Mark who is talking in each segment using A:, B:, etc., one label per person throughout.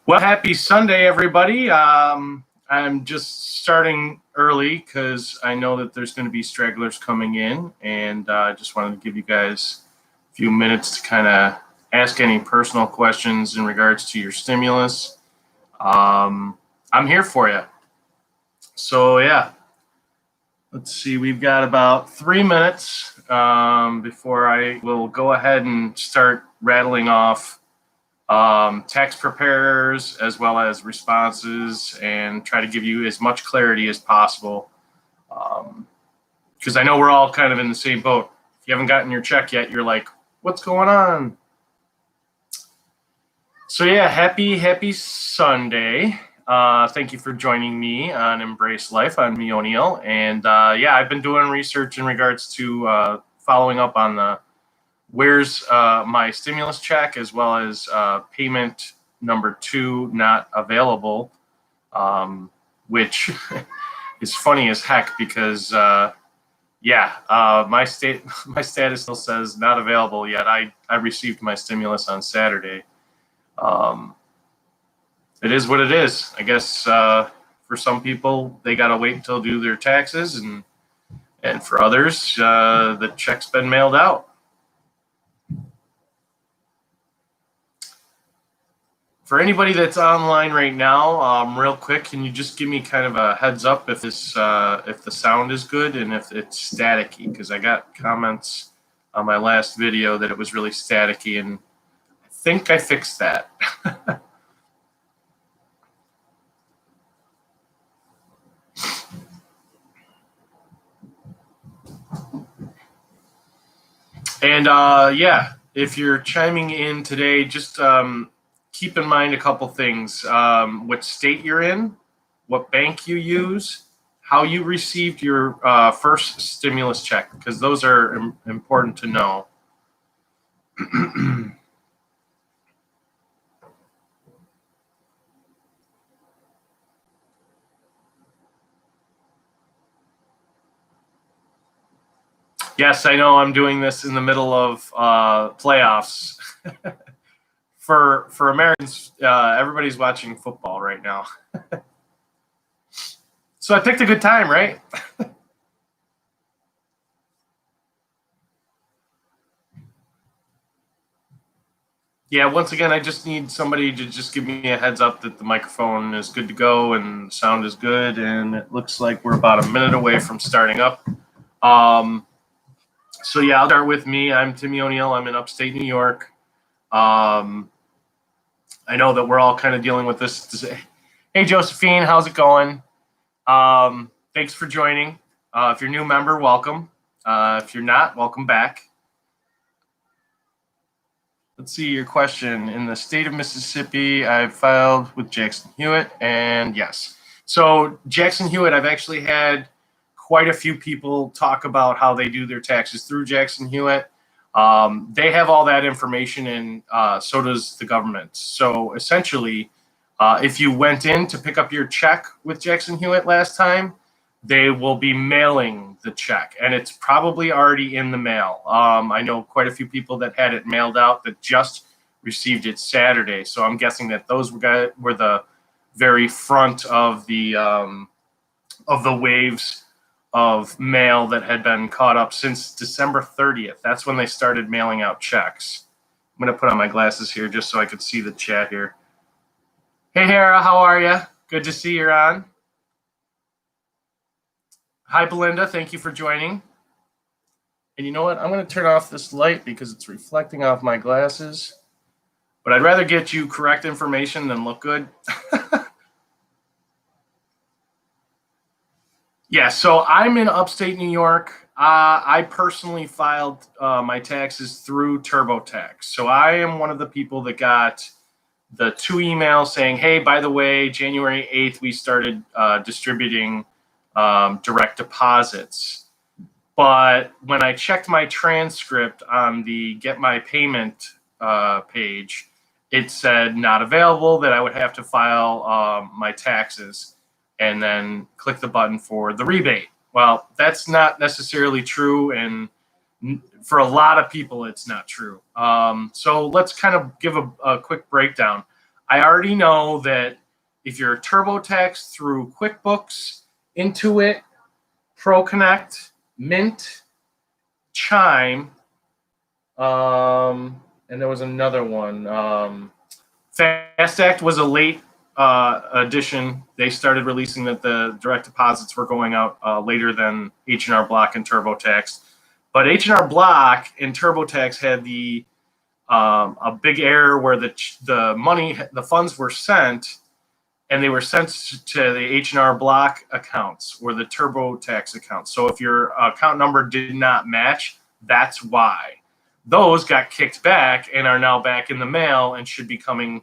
A: Well, happy Sunday, everybody. I'm just starting early because I know that there's going to be stragglers coming in, and I just wanted to give you guys a few minutes to kind of ask any personal questions in regards to your stimulus. I'm here for you. So, yeah, let's see. We've got about 3 minutes before I will go ahead and start rattling off tax preparers as well as responses and try to give you as much clarity as possible. Because I know we're all kind of in the same boat. If you haven't gotten your check yet, you're like, what's going on? So yeah, happy Sunday. Thank you for joining me on Embrace Life. I'm O'Neill, and yeah, I've been doing research in regards to following up on the where's my stimulus check, as well as payment number 2 not available, which is funny as heck because my status still says not available yet. I received my stimulus on Saturday. It is what it is. I guess for some people they gotta wait until do their taxes, and for others the check's been mailed out. For anybody that's online right now, real quick, can you just give me kind of a heads up if the sound is good and if it's staticky? Because I got comments on my last video that it was really staticky, and I think I fixed that. And yeah, if you're chiming in today, just keep in mind a couple things: what state you're in, what bank you use, how you received your first stimulus check, because those are important to know. Yes, I know I'm doing this in the middle of playoffs. For Americans, everybody's watching football right now. So I picked a good time, right? Yeah, once again, I just need somebody to just give me a heads up that the microphone is good to go and the sound is good, and it looks like we're about a minute away from starting up. So yeah, I'll start with me. I'm Timmy O'Neill. I'm in upstate New York. I know that we're all kind of dealing with this. Hey, Josephine, how's it going? Thanks for joining. If you're a new member, welcome. If you're not, welcome back. Let's see your question. In the state of Mississippi, I've filed with Jackson Hewitt, and yes. So Jackson Hewitt, I've actually had quite a few people talk about how they do their taxes through Jackson Hewitt. They have all that information, and so does the government. So essentially, if you went in to pick up your check with Jackson Hewitt last time, they will be mailing the check, and it's probably already in the mail. I know quite a few people that had it mailed out that just received it Saturday. So I'm guessing that those were the very front of the waves of mail that had been caught up since December 30th. That's when they started mailing out checks. I'm going to put on my glasses here just so I could see the chat here. Hey, Hera, how are you? Good to see you're on. Hi, Belinda. Thank you for joining. And you know what? I'm going to turn off this light because it's reflecting off my glasses. But I'd rather get you correct information than look good. Yeah, so I'm in upstate New York. I personally filed my taxes through TurboTax. So I am one of the people that got the 2 emails saying, hey, by the way, January 8th, we started distributing direct deposits. But when I checked my transcript on the Get My Payment page, it said not available, that I would have to file my taxes and then click the button for the rebate. Well, that's not necessarily true, and for a lot of people, it's not true. So let's kind of give a quick breakdown. I already know that if you're TurboTax through QuickBooks, Intuit, ProConnect, Mint, Chime, and there was another one. Fast Act was a late addition. They started releasing that the direct deposits were going out later than H&R Block and TurboTax. But H&R Block and TurboTax had a big error where the funds were sent, and they were sent to the H&R Block accounts or the TurboTax accounts. So if your account number did not match, that's why. Those got kicked back and are now back in the mail and should be coming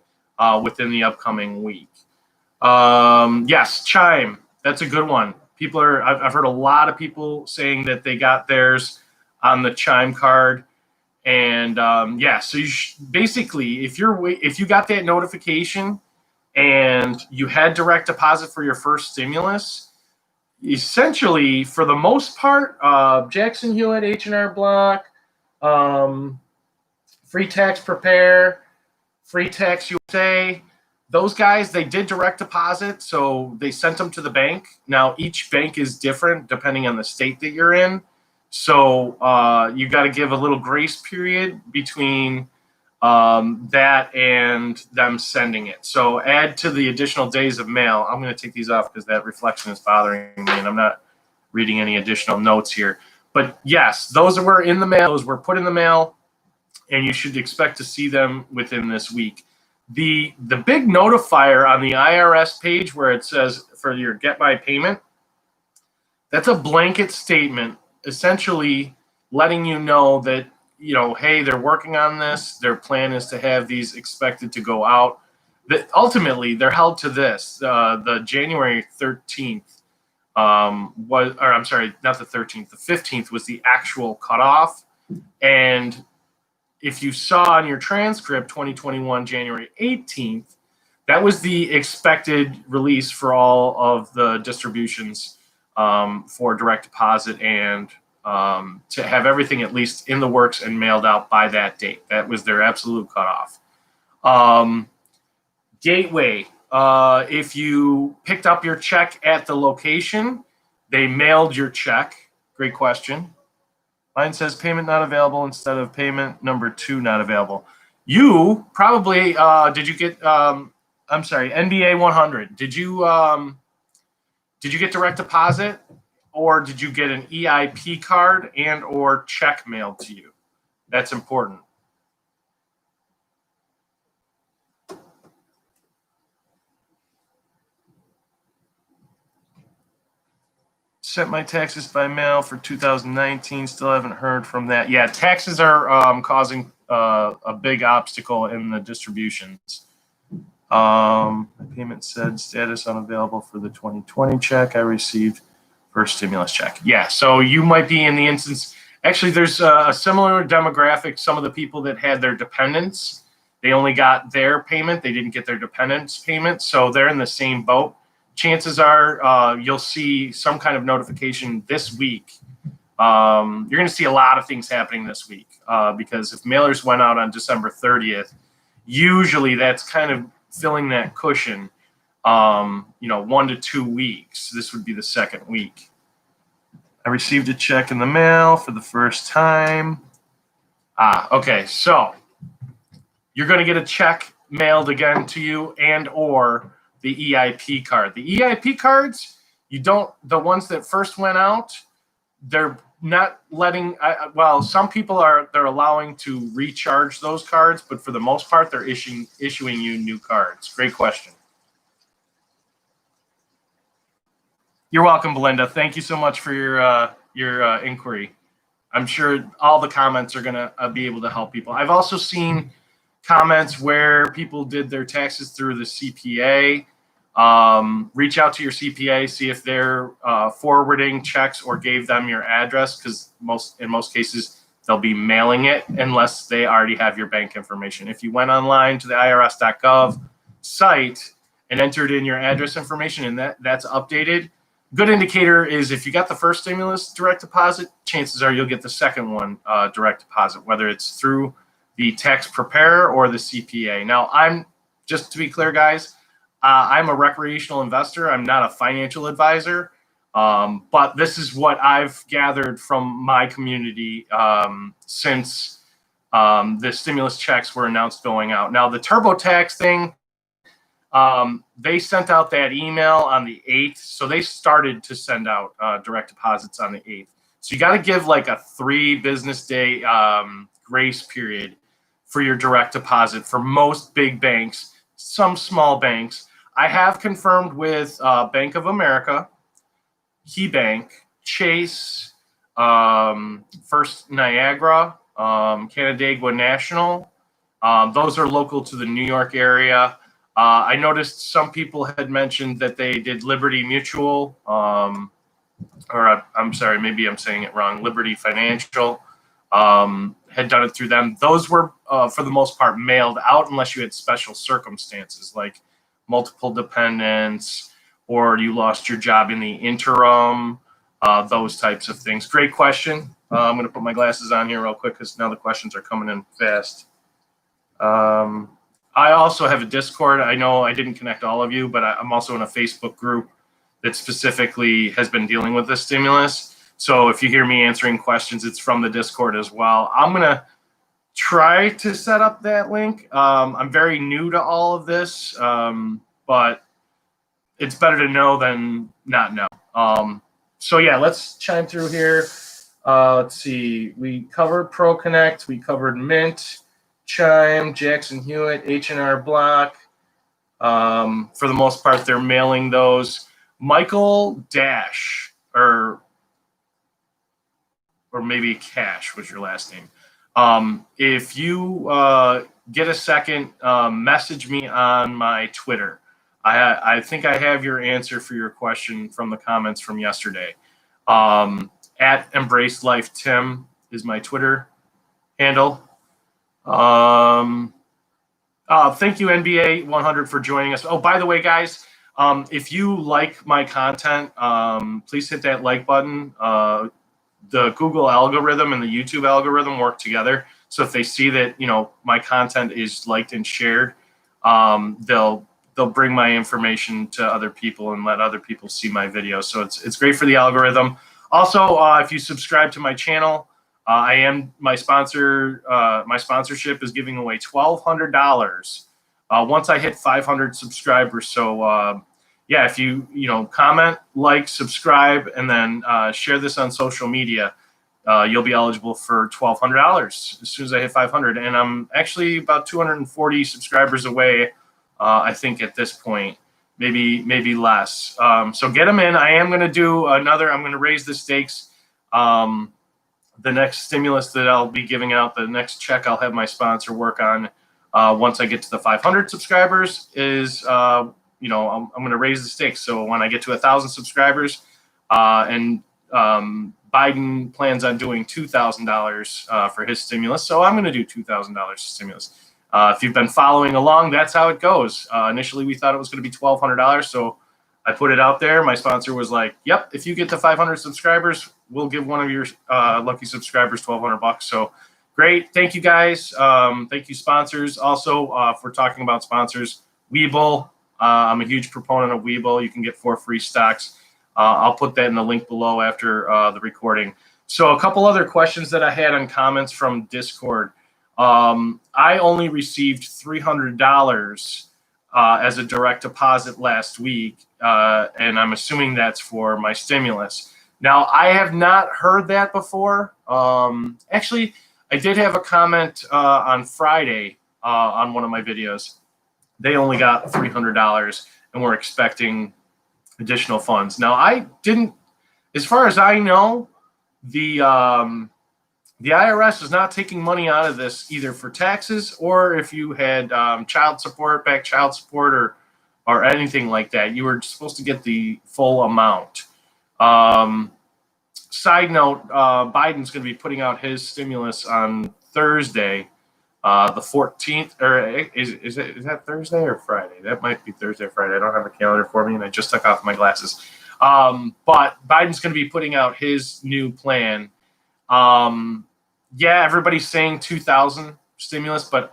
A: within the upcoming week. Yes, Chime, that's a good one. I've heard a lot of people saying that they got theirs on the Chime card. And yeah, so basically, if you got that notification and you had direct deposit for your first stimulus, essentially, for the most part, Jackson Hewitt, H&R Block, Free Tax Prepare, Free Tax USA, those guys, they did direct deposit, so they sent them to the bank. Now, each bank is different depending on the state that you're in. So you got to give a little grace period between that and them sending it. So add to the additional days of mail. I'm going to take these off because that reflection is bothering me, and I'm not reading any additional notes here. But yes, those were in the mail. Those were put in the mail, and you should expect to see them within this week. The big notifier on the IRS page where it says for your Get My Payment, that's a blanket statement essentially letting you know that, hey, they're working on this. Their plan is to have these expected to go out. That ultimately they're held to this. The January 13th I'm sorry, not the 13th. The 15th was the actual cutoff. And if you saw on your transcript 2021 January 18th, that was the expected release for all of the distributions for direct deposit and to have everything at least in the works and mailed out by that date. That was their absolute cutoff. Gateway, if you picked up your check at the location, they mailed your check. Great question. Mine says payment not available instead of payment number 2 not available. You probably, did you get, I'm sorry, NBA 100. Did you get direct deposit, or did you get an EIP card and or check mailed to you? That's important. Sent my taxes by mail for 2019. Still haven't heard from that. Yeah, taxes are causing a big obstacle in the distributions. My payment said status unavailable for the 2020 check. I received first stimulus check. Yeah, so you might be in the instance. Actually, there's a similar demographic. Some of the people that had their dependents, they only got their payment. They didn't get their dependents' payment. So they're in the same boat. Chances are you'll see some kind of notification this week. You're going to see a lot of things happening this week because if mailers went out on December 30th, usually that's kind of filling that cushion, 1 to 2 weeks. This would be the second week. I received a check in the mail for the first time. Okay, so you're going to get a check mailed again to you and or the EIP card. The EIP cards, the ones that first went out, they're not letting, some people they're allowing to recharge those cards, but for the most part, they're issuing you new cards. Great question. You're welcome, Belinda. Thank you so much for your inquiry. I'm sure all the comments are going to be able to help people. I've also seen comments where people did their taxes through the CPA. Reach out to your CPA, see if they're forwarding checks or gave them your address, because in most cases they'll be mailing it unless they already have your bank information. If you went online to the irs.gov site and entered in your address information and that's updated, good indicator is if you got the first stimulus direct deposit, chances are you'll get the second one direct deposit, whether it's through the tax preparer or the CPA. Now, I'm just to be clear, guys, I'm a recreational investor. I'm not a financial advisor. But this is what I've gathered from my community since the stimulus checks were announced going out. Now, the TurboTax thing, they sent out that email on the 8th. So they started to send out direct deposits on the 8th. So you got to give like a 3 business day grace period for your direct deposit for most big banks, some small banks. I have confirmed with Bank of America, KeyBank, Chase, First Niagara, Canandaigua National. Those are local to the New York area. I noticed some people had mentioned that they did Liberty Mutual, or I'm sorry, maybe I'm saying it wrong, Liberty Financial, had done it through them. Those were, for the most part, mailed out unless you had special circumstances like multiple dependents or you lost your job in the interim, those types of things. Great question. I'm going to put my glasses on here real quick because now the questions are coming in fast. I also have a Discord. I know I didn't connect all of you, but I'm also in a Facebook group that specifically has been dealing with this stimulus. So if you hear me answering questions, it's from the Discord as well. I'm going to try to set up that link. I'm very new to all of this, but it's better to know than not know. So yeah, let's chime through here. Let's see. We covered ProConnect. We covered Mint, Chime, Jackson Hewitt, H&R Block. For the most part, they're mailing those. Michael Dash, or maybe Cash was your last name. If you get a second, message me on my Twitter. I think I have your answer for your question from the comments from yesterday. At Embrace Life Tim is my Twitter handle. Thank you, NBA 100, for joining us. Oh, by the way, guys, if you like my content, please hit that like button. The Google algorithm and the YouTube algorithm work together. So if they see that, my content is liked and shared, they'll bring my information to other people and let other people see my videos. So it's great for the algorithm. Also, if you subscribe to my channel, my sponsorship is giving away $1,200 once I hit 500 subscribers. So yeah, if you comment, like, subscribe, and then share this on social media, you'll be eligible for $1,200 as soon as I hit 500. And I'm actually about 240 subscribers away, I think, at this point, maybe less. So get them in. I am going to do another. I'm going to raise the stakes. The next stimulus that I'll be giving out, the next check I'll have my sponsor work on once I get to the 500 subscribers is, I'm going to raise the stakes. So when I get to 1,000 subscribers, and Biden plans on doing $2,000 for his stimulus, so I'm going to do $2,000 stimulus. If you've been following along, that's how it goes. Initially, we thought it was going to be $1,200, so I put it out there. My sponsor was like, "Yep, if you get to 500 subscribers, we'll give one of your lucky subscribers $1,200." So great, thank you guys. Thank you, sponsors. Also, if we're talking about sponsors, Webull. I'm a huge proponent of Webull. You can get 4 free stocks. I'll put that in the link below after the recording. So a couple other questions that I had on comments from Discord. I only received $300 as a direct deposit last week, and I'm assuming that's for my stimulus. Now, I have not heard that before. Actually, I did have a comment on Friday on one of my videos. They only got $300 and were expecting additional funds. Now, I didn't, as far as I know, the IRS is not taking money out of this either for taxes or if you had child support, or anything like that. You were supposed to get the full amount. Side note, Biden's going to be putting out his stimulus on Thursday, the 14th, or is that Thursday or Friday? That might be Thursday or Friday. I don't have a calendar for me, and I just took off my glasses. But Biden's going to be putting out his new plan. Yeah, everybody's saying 2,000 stimulus, but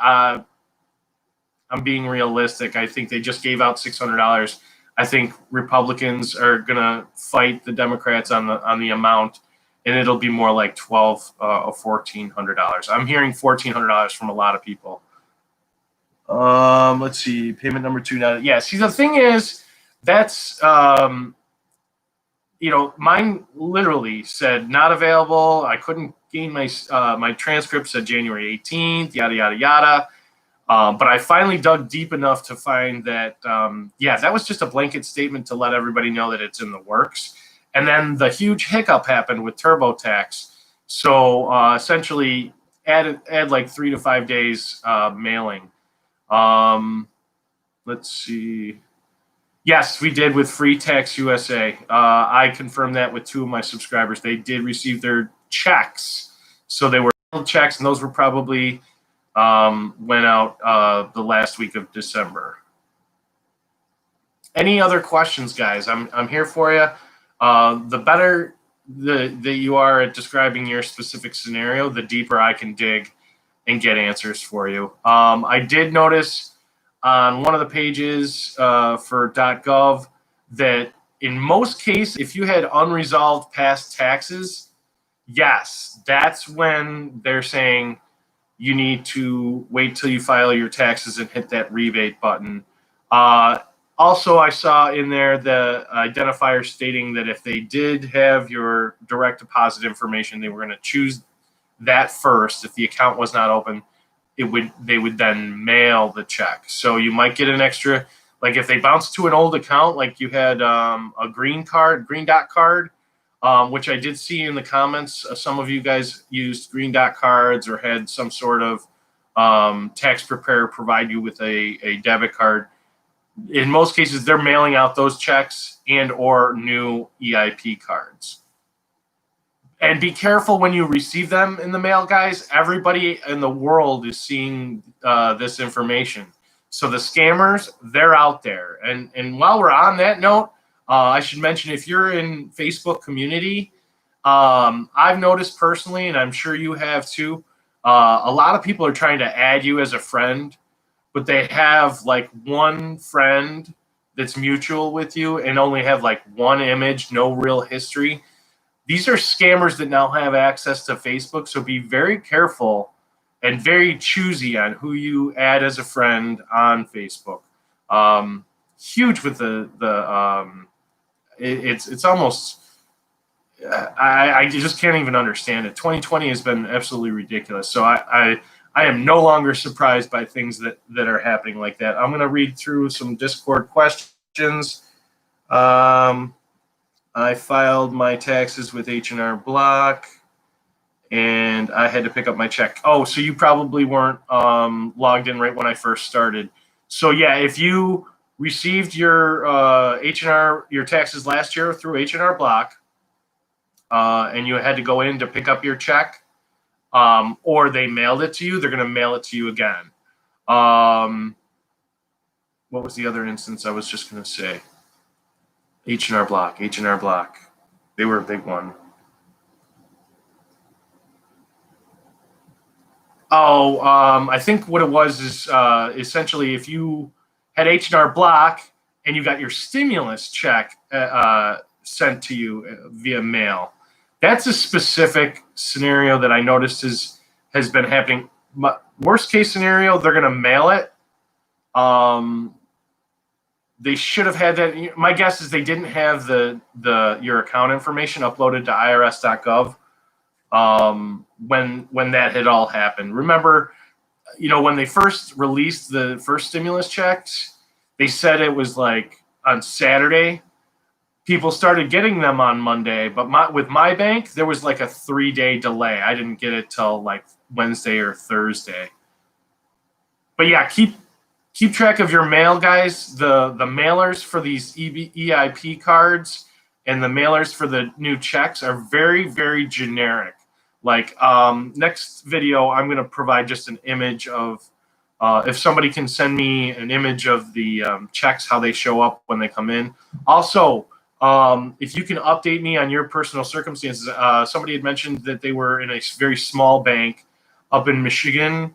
A: I'm being realistic. I think they just gave out $600. I think Republicans are gonna fight the Democrats on the amount, and it'll be more like $1,200 or $1,400. I'm hearing $1,400 from a lot of people. Let's see, payment number 2 now. Yeah, see, the thing is, that's mine literally said not available. I couldn't gain my transcript said January 18th, yada yada yada. But I finally dug deep enough to find that, that was just a blanket statement to let everybody know that it's in the works. And then the huge hiccup happened with TurboTax. So essentially, add like 3 to 5 days mailing. Let's see. Yes, we did with Free Tax USA. I confirmed that with 2 of my subscribers. They did receive their checks. So they were checks, and those were probably went out the last week of December. Any other questions, guys? I'm here for you. The better that you are at describing your specific scenario, the deeper I can dig and get answers for you. I did notice on one of the pages for .gov that in most cases, if you had unresolved past taxes, yes, that's when they're saying you need to wait till you file your taxes and hit that rebate button. Also, I saw in there the identifier stating that if they did have your direct deposit information, they were going to choose that first. If the account was not open, they would then mail the check. So you might get an extra, like if they bounce to an old account, like you had a green dot card, which I did see in the comments. Some of you guys used green dot cards or had some sort of tax preparer provide you with a debit card. In most cases, they're mailing out those checks and or new EIP cards. And be careful when you receive them in the mail, guys. Everybody in the world is seeing this information. So the scammers, they're out there. And while we're on that note, I should mention, if you're in Facebook community, I've noticed personally, and I'm sure you have too, a lot of people are trying to add you as a friend, but they have like one friend that's mutual with you and only have like one image, no real history. These are scammers that now have access to Facebook, so be very careful and very choosy on who you add as a friend on Facebook. Huge with it's almost, I just can't even understand it. 2020 has been absolutely ridiculous. So I am no longer surprised by things that are happening like that. I'm going to read through some Discord questions. I filed my taxes with H&R Block, and I had to pick up my check. Oh, so you probably weren't logged in right when I first started. So yeah, if you received your your taxes last year through H&R Block, and you had to go in to pick up your check, or they mailed it to you, they're going to mail it to you again. What was the other instance I was just going to say? H&R Block. They were a big one. Oh, I think what it was is essentially if you had H&R Block and you got your stimulus check sent to you via mail, that's a specific scenario that I noticed has been happening. Worst case scenario, they're going to mail it. They should have had that. My guess is they didn't have your account information uploaded to irs.gov when that had all happened. Remember, when they first released the first stimulus checks, they said it was like on Saturday. People started getting them on Monday, but with my bank, there was like a 3-day delay. I didn't get it till like Wednesday or Thursday. But yeah, keep track of your mail, guys. The mailers for these EIP cards and the mailers for the new checks are very, very generic. Like next video, I'm going to provide just an image of, if somebody can send me an image of the checks, how they show up when they come in. Also, if you can update me on your personal circumstances. Somebody had mentioned that they were in a very small bank up in Michigan.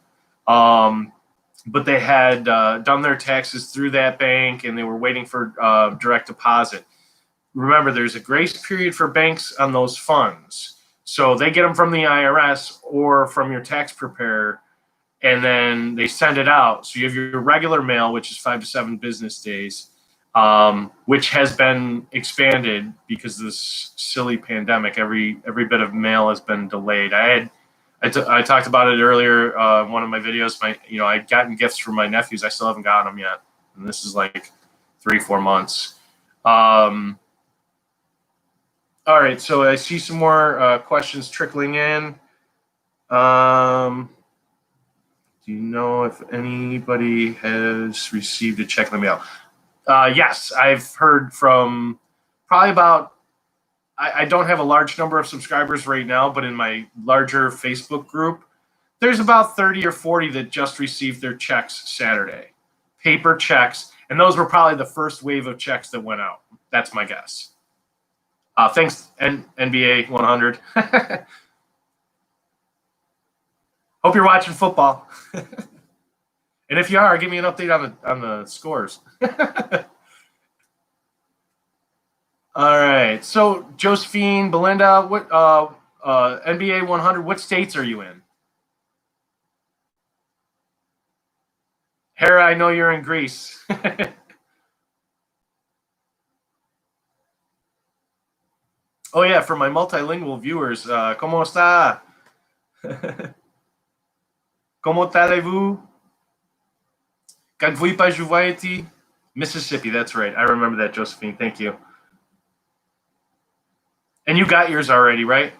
A: but they had done their taxes through that bank and they were waiting for direct deposit. Remember, there's a grace period for banks on those funds. So they get them from the IRS or from your tax preparer, and then they send it out. So you have your regular mail, which is 5 to 7 business days, which has been expanded because of this silly pandemic. Every bit of mail has been delayed. I talked about it earlier in one of my videos. I'd gotten gifts from my nephews. I still haven't gotten them yet, and this is like 3-4 months. All right, so I see some more questions trickling in. Do you know if anybody has received a check in the mail? Yes, I've heard from probably about, I don't have a large number of subscribers right now, but in my larger Facebook group, there's about 30 or 40 that just received their checks Saturday. Paper checks, and those were probably the first wave of checks that went out. That's my guess. Thanks, NBA 100. Hope you're watching football. And if you are, give me an update on the scores. All right. So Josephine, Belinda, what NBA 100? What states are you in? Hera, I know you're in Greece. Oh yeah, for my multilingual viewers, ¿cómo está? ¿Cómo allez-vous? Quand vous pas jouez Mississippi, that's right. I remember that, Josephine. Thank you. And you got yours already, right?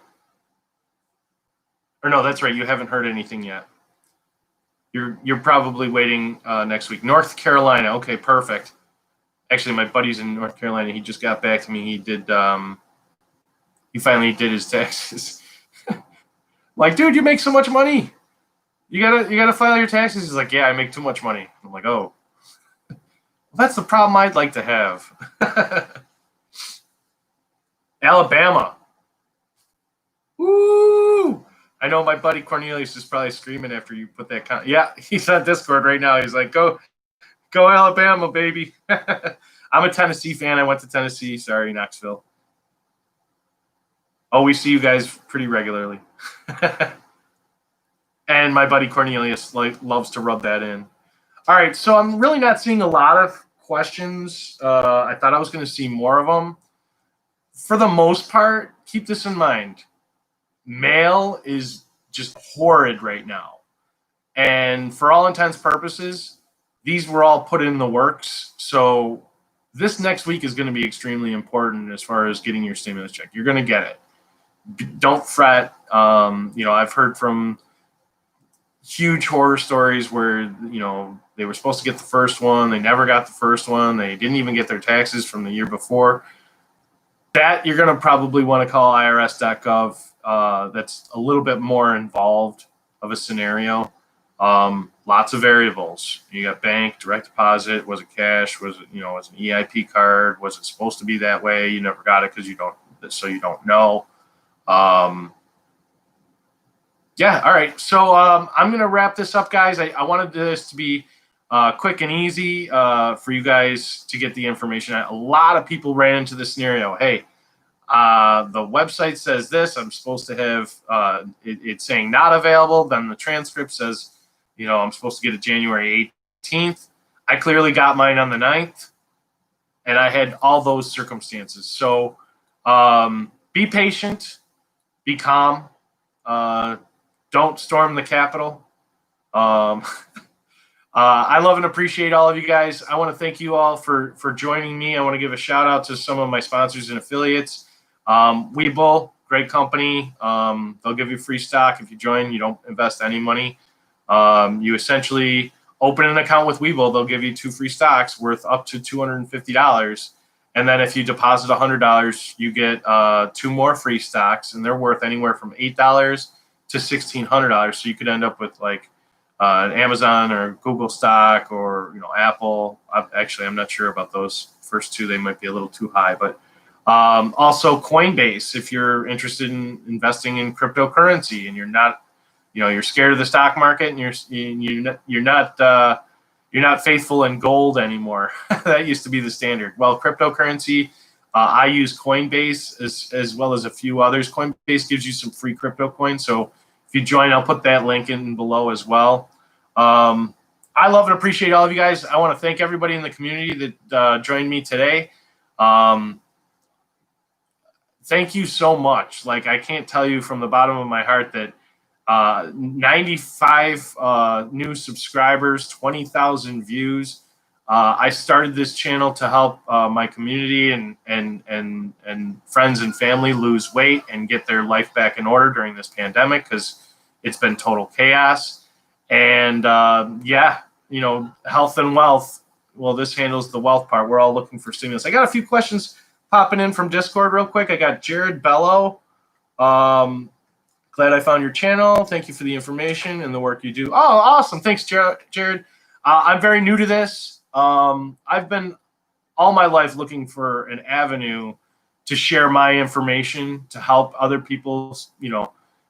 A: Or no, that's right. You haven't heard anything yet. You're probably waiting next week. North Carolina. Okay, perfect. Actually, my buddy's in North Carolina. He just got back to me. He did. He finally did his taxes. Like, dude, you make so much money. You gotta file your taxes. He's like, yeah, I make too much money. I'm like, oh, well, that's the problem I'd like to have. Alabama. Woo! I know my buddy Cornelius is probably screaming after you put that. Yeah, he's on Discord right now. He's like, go Alabama, baby. I'm a Tennessee fan. I went to Tennessee. Sorry, Knoxville. Oh, we see you guys pretty regularly. And my buddy Cornelius loves to rub that in. All right, so I'm really not seeing a lot of questions. I thought I was going to see more of them. For the most part, keep this in mind. Mail is just horrid right now. And for all intents and purposes, these were all put in the works. So this next week is going to be extremely important as far as getting your stimulus check. You're going to get it. Don't fret. I've heard from huge horror stories where, they were supposed to get the first one. They never got the first one. They didn't even get their taxes from the year before. That you're going to probably want to call irs.gov. That's a little bit more involved of a scenario. Lots of variables. You got bank, direct deposit. Was it cash? Was it, was it an EIP card? Was it supposed to be that way? You never got it because you don't know. Yeah. All right. So I'm going to wrap this up, guys. I wanted this to be quick and easy for you guys to get the information. A lot of people ran into this scenario. Hey, the website says this. I'm supposed to have it's saying not available. Then the transcript says, I'm supposed to get it January 18th. I clearly got mine on the 9th, and I had all those circumstances. So be patient, be calm. Don't storm the Capitol. I love and appreciate all of you guys. I want to thank you all for joining me. I want to give a shout out to some of my sponsors and affiliates. Webull, great company. They'll give you free stock if you join. You don't invest any money. You essentially open an account with Webull. They'll give you 2 free stocks worth up to $250. And then if you deposit $100, you get 2 more free stocks, and they're worth anywhere from $8 to $1,600. So you could end up with like an Amazon or Google stock or Apple. I'm not sure about those first 2. They might be a little too high, but also Coinbase if you're interested in investing in cryptocurrency and you're not you're scared of the stock market, and you're not faithful in gold anymore. That used to be the standard. Well, cryptocurrency, I use Coinbase as well as a few others. Coinbase gives you some free crypto coins. So if you join, I'll put that link in below as well. I love and appreciate all of you guys. I want to thank everybody in the community that joined me today. Thank you so much. Like, I can't tell you from the bottom of my heart that 95 new subscribers, 20,000 views. I started this channel to help my community and friends and family lose weight and get their life back in order during this pandemic, because it's been total chaos. And yeah, health and wealth. Well, this handles the wealth part. We're all looking for stimulus. I got a few questions popping in from Discord real quick. I got Jared Bello. Glad I found your channel. Thank you for the information and the work you do. Oh, awesome. Thanks, Jared. I'm very new to this. I've been all my life looking for an avenue to share my information to help other people,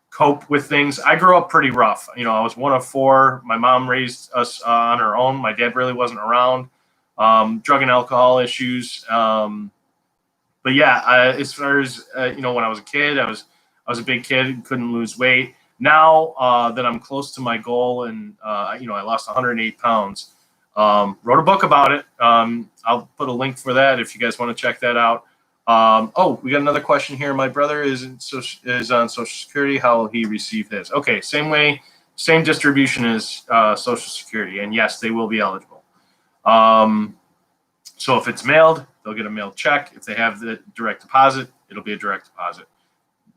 A: cope with things. I grew up pretty rough. I was one of four. My mom raised us on her own. My dad really wasn't around. Drug and alcohol issues. But yeah, as far as, when I was a kid, I was a big kid, couldn't lose weight. Now that I'm close to my goal and, I lost 108 pounds, wrote a book about it. I'll put a link for that if you guys want to check that out. Oh, we got another question here. My brother is on Social Security. How will he receive his? Okay, same way, same distribution as Social Security. And yes, they will be eligible. So if it's mailed, they'll get a mailed check. If they have the direct deposit, it'll be a direct deposit.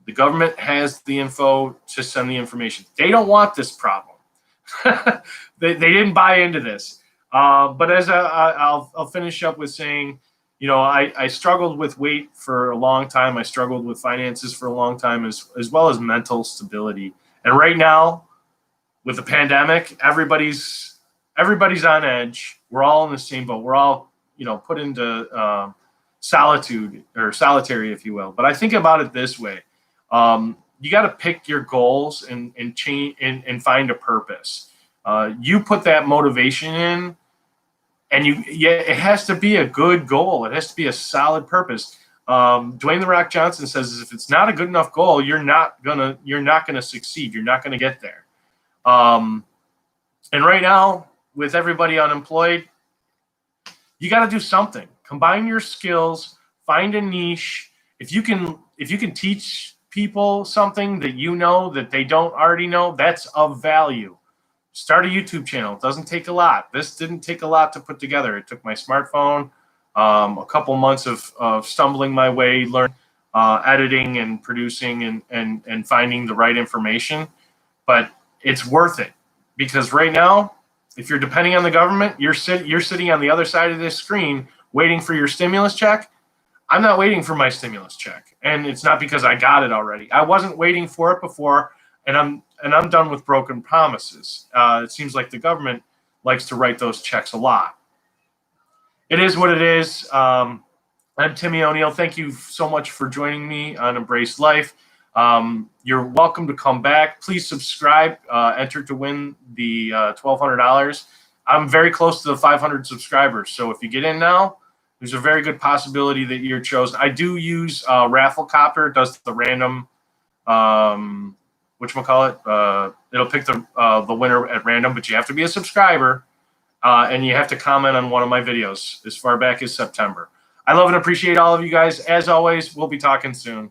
A: The government has the info to send the information. They don't want this problem. They didn't buy into this. But as I'll finish up with saying, I struggled with weight for a long time. I struggled with finances for a long time, as well as mental stability. And right now, with the pandemic, everybody's on edge. We're all in the same boat. We're all, put into solitude, or solitary, if you will. But I think about it this way. You got to pick your goals and change and find a purpose. You put that motivation in, and it has to be a good goal. It has to be a solid purpose. Dwayne "The Rock" Johnson says, if it's not a good enough goal, you're not gonna succeed. You're not gonna get there. And right now, with everybody unemployed, you got to do something. Combine your skills. Find a niche. If you can teach people something that they don't already know, that's of value. Start a YouTube channel. It doesn't take a lot. This didn't take a lot to put together. It took my smartphone, a couple months of stumbling my way, learning editing and producing and finding the right information. But it's worth it, because right now, if you're depending on the government, you're sitting on the other side of this screen waiting for your stimulus check. I'm not waiting for my stimulus check, and it's not because I got it already. I wasn't waiting for it before, and I'm done with broken promises. It seems like the government likes to write those checks a lot. It is what it is. I'm Timmy O'Neill. Thank you so much for joining me on Embrace Life. You're welcome to come back. Please subscribe. Enter to win the $1,200. I'm very close to the 500 subscribers, so if you get in now, there's a very good possibility that you're chosen. I do use Rafflecopter. It does the random, whatchamacallit? It'll pick the winner at random, but you have to be a subscriber, and you have to comment on one of my videos as far back as September. I love and appreciate all of you guys. As always, we'll be talking soon.